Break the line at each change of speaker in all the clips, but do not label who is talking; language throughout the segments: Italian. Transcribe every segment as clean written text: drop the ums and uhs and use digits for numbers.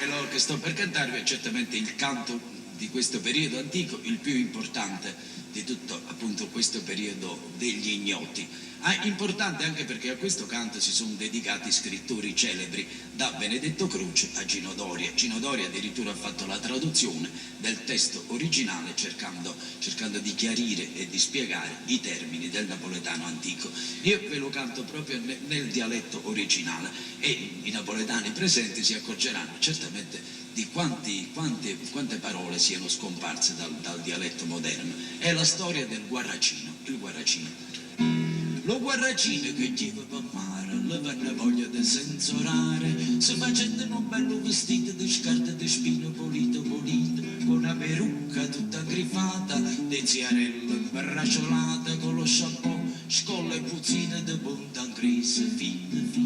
quello che sto per cantarvi è certamente il canto di questo periodo antico, il più importante di tutto appunto questo periodo degli ignoti. Importante anche perché a questo canto si sono dedicati scrittori celebri, da Benedetto Croce a Gino Doria. Gino Doria addirittura ha fatto la traduzione del testo originale cercando di chiarire e di spiegare i termini del napoletano antico. Io ve lo canto proprio nel dialetto originale e i napoletani presenti si accorgeranno certamente di quante parole siano scomparse dal dialetto moderno. È la storia del guarracino, il guarracino. Lo guarracino che chiede per mare, le venne voglia di sensorare, se facendo un bello vestito di scarpe di spino polito, con una perucca tutta grifata, di ziarella imbracciolata, con lo shampoo, scolla e puzzine di punta angrese, fine.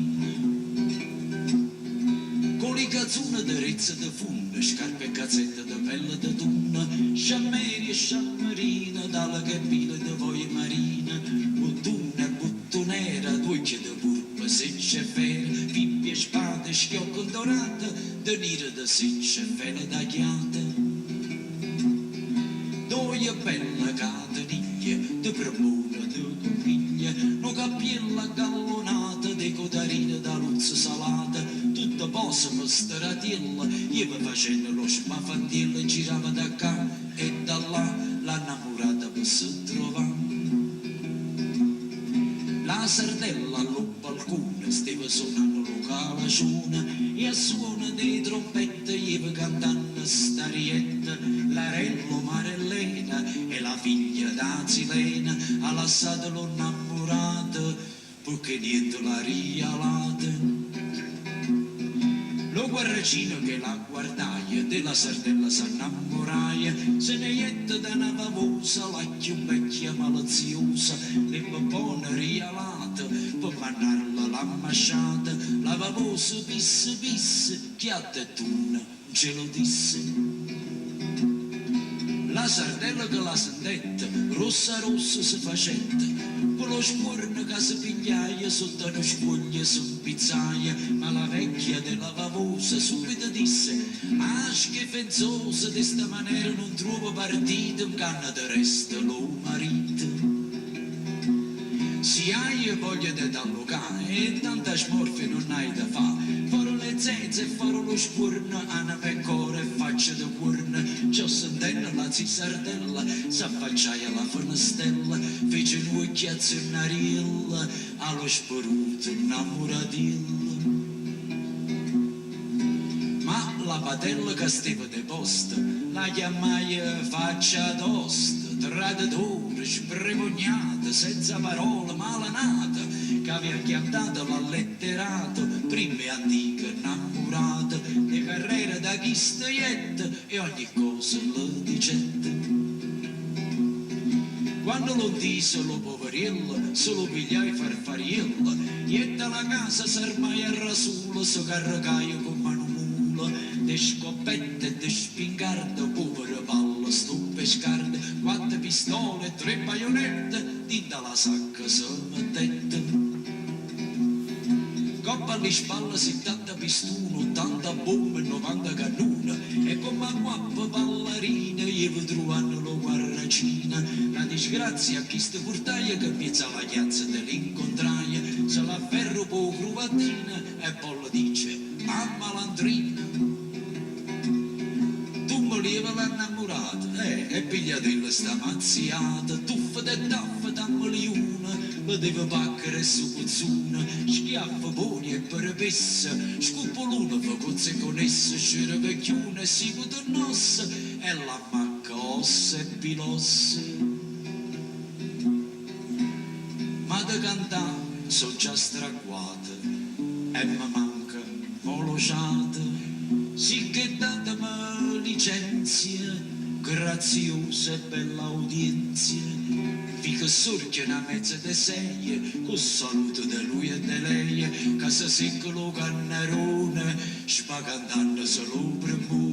Con le cazzune di rezza di funne, scarpe e cazzette di pelle di tunna, sciammeri e sciammarina, dalla cabina di voi marina, buttuna e buttonera, due occhi di purpa, secce e fere, pippi e spade, schiocco dorata, de nire di secce e fere tagliate. Due bella cateniglie, di premona, di conchiglie, no cappiella gallonata, di codarina da luzza salata, tutta posa per staratella, io mi facendo lo spafandello, girava da qua e da là, l'annamorata per si trovare. La sardella allo balcone stava suonando lo calacione e a suono di trompette io cantando starietta, l'arello Marellena e la figlia da Zilena ha lasciato lo innamorato perché niente l'ha rialata. Lo guarracino che la guardaia della sardella s'annamoraia, se ne jette da una pavosa, la più vecchia malaziosa, le popone rialata, per mandarla l'ammasciata, la pavosa pisse, chi ha tettuna, ce lo disse. La sardella che la sentette, rossa si facette, con lo scuorno che si pigliaia, sotto una spoglia si pizzaia, ma la vecchia della pavosa subito disse, schifezzosa, di sta maniera non trovo partito, in canna de resta lo marito. Se hai voglia di t'allocare e tanta smorfia non hai da fare, farò le zezze e farò lo scuorno, a una pecora e faccia da cuorno, c'ho sentendo la zisardella, s'affacciai alla fornastella, fece un occhiazzo in narilla, allo sporuto innamoratilla. Ma la patella che stava de posto, la chiamai faccia tosta, traditore, spregognata, senza parole, malanata, che aveva chiamato l'alletterato, prima e antica innamorata, le carriere da chi staietta e ogni cosa le dicette. Quando lo disse lo poverello, se lo pigliai farfariello, ietta la casa s'armai a rasulo, se carregaio con mano mula, de scoppette e de spingarde, povero pallo, stupe scarde, 4 pistole e 3 baionette, dinta la sacca se mettette. Coppa alle spalle 70 pistone, 80 bombe e 90 cannone, e come a guappa ballerina io vi trovano lo guarracina. La disgrazia a chi ste portaia che piazza la chiazza dell'incontraia, se la ferro po' cruvatina e poi le dice a malandrina. Voleva l'annamorata, e pigliatella sta mazziata, tuffa de taffa dammeli una, vedeva pacchera e su puzzuna, schiaffa buoni e perepessa, scupoluna fa cozze con essa, c'era vecchiuna e si puternossa, e la macca ossa e pilossa. Ma da cantare so già straguata, e mi manca volociata, sì che datemi licenzia, graziosa e bella udienzia, fica sorge una mezza de seie, con saluto de lui e de lei, che si secca lo cannarone, spagandando solo premone.